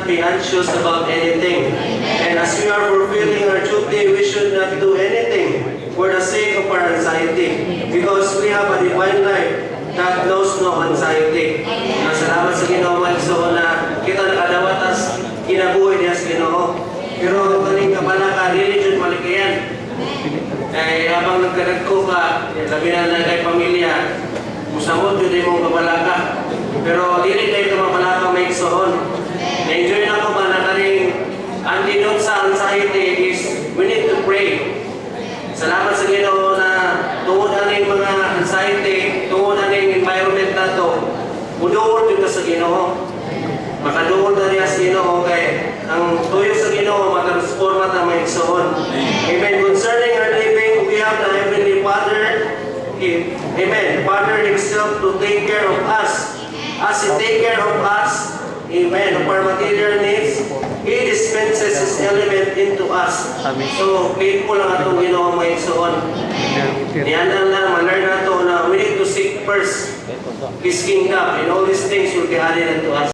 be anxious about anything. And as we are fulfilling our duty, we should not do anything for the sake of our anxiety. Because we have a divine life that knows no anxiety. Salamat sa Ginoo so na kita nakadawatas kinabuhi niya sa Ginoo. Pero kaning kabalaka, religion malikayan. Kaya habang nagkadagko ka, labi na kay pamilya, musamot yun mong kabalaka. Pero dili kayo ka mabalaka may igsoon. Na-enjoy na ko ba na karing antidote sa anxiety is we need to pray. Salamat sa Ginoo na tungod aning mga anxiety, tungod aning environment na to, muduol yun ka sa Ginoo. Makaduol na niya sa Ginoo kay ang tuyo sa Ginoo matransforma na may igsoon. Amen. Concerning our living, we have the Heavenly Father. Amen. Father Himself to take care of us. As He take care of us, amen, of our material needs, He dispenses His element into us. So, faithful lang atong Ginoo may igsoon. Niyan lang ma-learn nato na we need to seek first His kingdom, and all these things will be added unto us.